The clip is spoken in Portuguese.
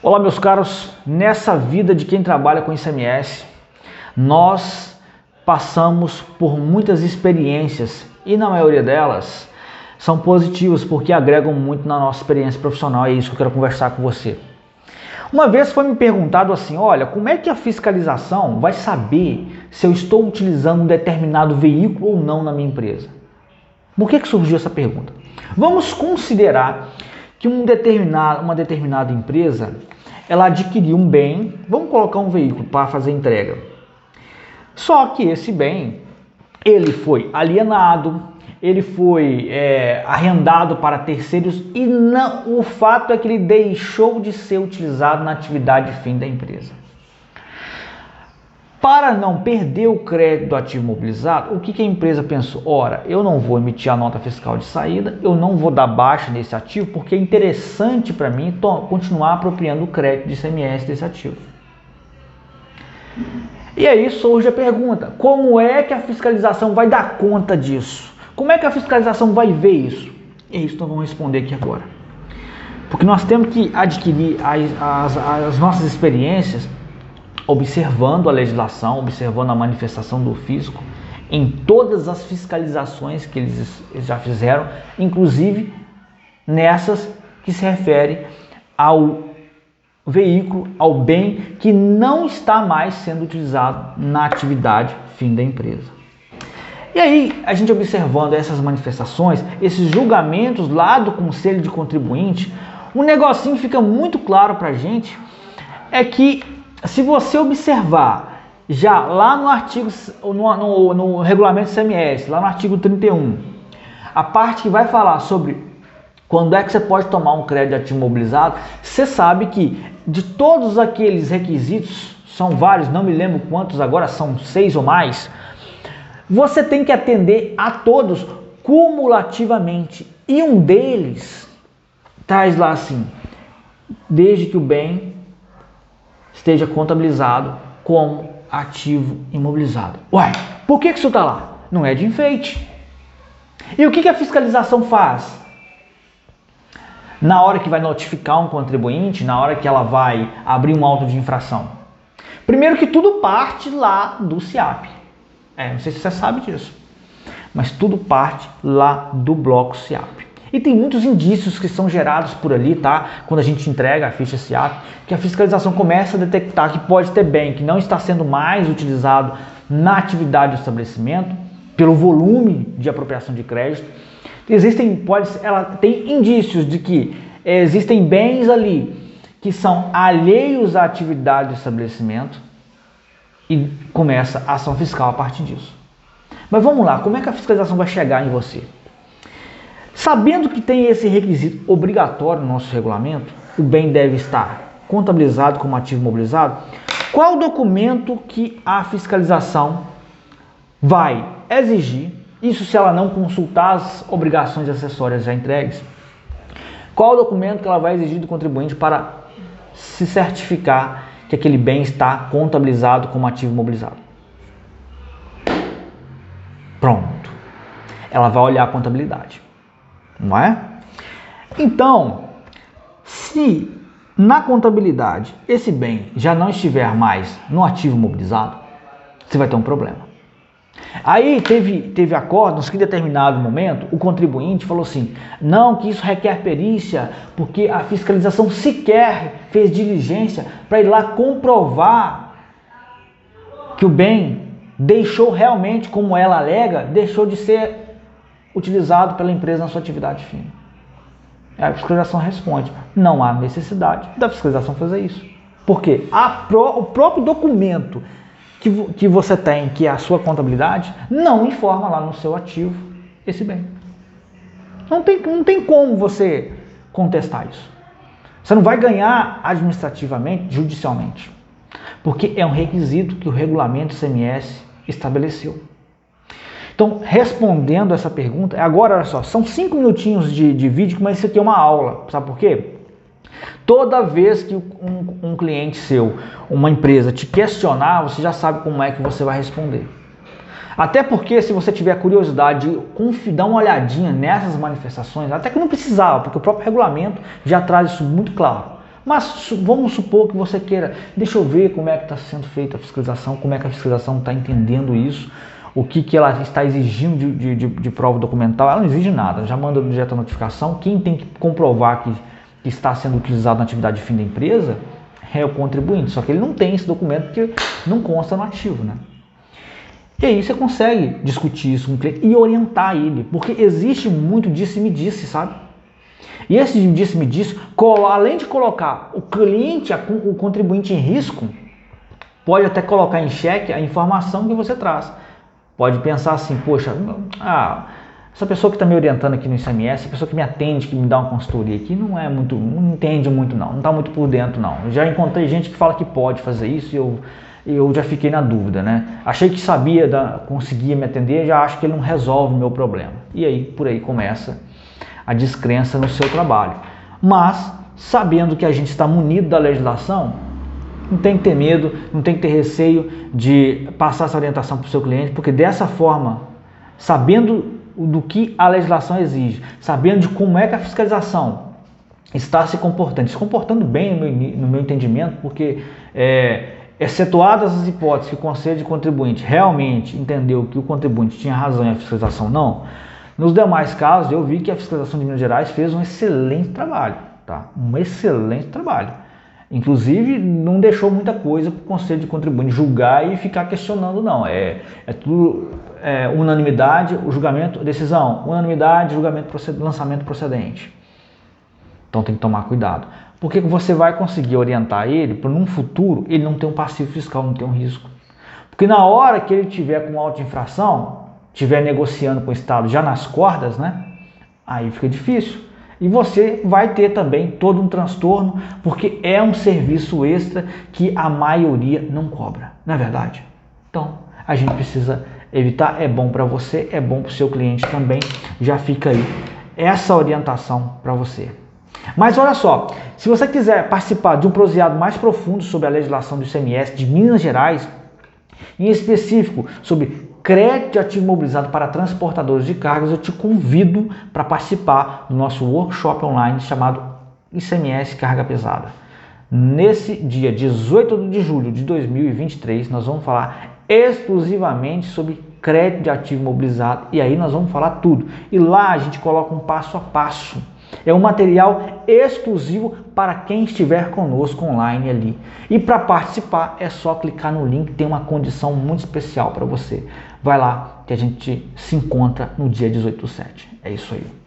Olá, meus caros. Nessa vida de quem trabalha com ICMS, nós passamos por muitas experiências e na maioria delas são positivas porque agregam muito na nossa experiência profissional. É isso que eu quero conversar com você. Uma vez foi me perguntado assim, olha, como é que a fiscalização vai saber se eu estou utilizando um determinado veículo ou não na minha empresa? Por que surgiu essa pergunta? Vamos considerar que uma determinada empresa, ela adquiriu um bem, vamos colocar um veículo para fazer entrega. Só que esse bem, ele foi alienado, ele foi arrendado para terceiros e não, o fato é que ele deixou de ser utilizado na atividade fim da empresa. Para não perder o crédito do ativo imobilizado, o que a empresa pensou? Ora, eu não vou emitir a nota fiscal de saída, eu não vou dar baixa nesse ativo, porque é interessante para mim continuar apropriando o crédito de ICMS desse ativo. E aí surge a pergunta, como é que a fiscalização vai dar conta disso? Como é que a fiscalização vai ver isso? É isso que nós vamos responder aqui agora. Porque nós temos que adquirir as nossas experiências observando a legislação, observando a manifestação do fisco em todas as fiscalizações que eles já fizeram, inclusive nessas que se refere ao veículo, ao bem que não está mais sendo utilizado na atividade fim da empresa. E aí, a gente observando essas manifestações, esses julgamentos lá do Conselho de Contribuinte, um negocinho fica muito claro para a gente, é que se você observar já lá no artigo, no regulamento ICMS, lá no artigo 31, a parte que vai falar sobre quando é que você pode tomar um crédito de ativo imobilizado, você sabe que de todos aqueles requisitos, são vários, não me lembro quantos agora, são 6 ou mais, você tem que atender a todos cumulativamente. E um deles traz lá assim, desde que o bem esteja contabilizado como ativo imobilizado. Uai, por que isso está lá? Não é de enfeite. E o que a fiscalização faz? Na hora que vai notificar um contribuinte, na hora que ela vai abrir um auto de infração. Primeiro que tudo parte lá do SIAP. Não sei se você sabe disso, mas tudo parte lá do bloco SIAP. E tem muitos indícios que são gerados por ali, tá? Quando a gente entrega a ficha SIAP, que a fiscalização começa a detectar que pode ter bem que não está sendo mais utilizado na atividade do estabelecimento, pelo volume de apropriação de crédito. Ela tem indícios de que existem bens ali que são alheios à atividade do estabelecimento e começa a ação fiscal a partir disso. Mas vamos lá, como é que a fiscalização vai chegar em você? Sabendo que tem esse requisito obrigatório no nosso regulamento, o bem deve estar contabilizado como ativo imobilizado, qual documento que a fiscalização vai exigir, isso se ela não consultar as obrigações acessórias já entregues, qual documento que ela vai exigir do contribuinte para se certificar que aquele bem está contabilizado como ativo imobilizado? Pronto. Ela vai olhar a contabilidade. Não é? Então, se na contabilidade esse bem já não estiver mais no ativo imobilizado, você vai ter um problema. Aí teve acordos que em determinado momento o contribuinte falou assim, não, que isso requer perícia, porque a fiscalização sequer fez diligência para ir lá comprovar que o bem deixou realmente, como ela alega, deixou de ser utilizado pela empresa na sua atividade fim. A fiscalização responde, não há necessidade da fiscalização fazer isso. Por quê? O próprio documento que você tem, que é a sua contabilidade, não informa lá no seu ativo esse bem. Não tem como você contestar isso. Você não vai ganhar administrativamente, judicialmente, porque é um requisito que o regulamento ICMS estabeleceu. Então, respondendo essa pergunta, agora olha só, são 5 minutinhos de vídeo, mas isso aqui é uma aula, sabe por quê? Toda vez que um cliente seu, uma empresa te questionar, você já sabe como é que você vai responder. Até porque se você tiver curiosidade de dar uma olhadinha nessas manifestações, até que não precisava, porque o próprio regulamento já traz isso muito claro. Mas vamos supor que você queira, deixa eu ver como é que está sendo feita a fiscalização, como é que a fiscalização está entendendo isso, o que ela está exigindo de prova documental. Ela não exige nada, já manda direto a notificação. Quem tem que comprovar que está sendo utilizado na atividade de fim da empresa é o contribuinte, só que ele não tem esse documento porque não consta no ativo, né? E aí você consegue discutir isso com o cliente e orientar ele, porque existe muito disse-me-disse, sabe? E esse disse-me-disse, além de colocar o cliente, o contribuinte em risco, pode até colocar em xeque a informação que você traz. Pode pensar assim, poxa, essa pessoa que está me orientando aqui no ICMS, essa pessoa que me atende, que me dá uma consultoria aqui, não entende muito não está muito por dentro não. Eu já encontrei gente que fala que pode fazer isso e eu já fiquei na dúvida, né? Achei que sabia, conseguia me atender, já acho que ele não resolve o meu problema. E aí, por aí começa a descrença no seu trabalho. Mas, sabendo que a gente está munido da legislação, não tem que ter medo, não tem que ter receio de passar essa orientação para o seu cliente, porque dessa forma, sabendo do que a legislação exige, sabendo de como é que a fiscalização está se comportando bem no meu entendimento, porque excetuadas as hipóteses que o Conselho de Contribuinte realmente entendeu que o contribuinte tinha razão e a fiscalização não, nos demais casos eu vi que a fiscalização de Minas Gerais fez um excelente trabalho, tá? Um excelente trabalho. Inclusive não deixou muita coisa para o Conselho de Contribuinte julgar e ficar questionando não. É tudo unanimidade, o julgamento, decisão, unanimidade, julgamento, lançamento procedente. Então tem que tomar cuidado. Porque você vai conseguir orientar ele para num futuro ele não ter um passivo fiscal, não ter um risco. Porque na hora que ele tiver com auto-infração, tiver negociando com o Estado já nas cordas, né? Aí fica difícil. E você vai ter também todo um transtorno, porque é um serviço extra que a maioria não cobra, não é verdade? Então, a gente precisa evitar, é bom para você, é bom para o seu cliente também, já fica aí essa orientação para você. Mas olha só, se você quiser participar de um proseado mais profundo sobre a legislação do ICMS de Minas Gerais, em específico sobre crédito de ativo imobilizado para transportadores de cargas, eu te convido para participar do nosso workshop online chamado ICMS Carga Pesada. Nesse dia 18 de julho de 2023, nós vamos falar exclusivamente sobre crédito de ativo imobilizado e aí nós vamos falar tudo. E lá a gente coloca um passo a passo. É um material exclusivo para quem estiver conosco online ali. E para participar é só clicar no link, tem uma condição muito especial para você. Vai lá que a gente se encontra no dia 18/7. É isso aí.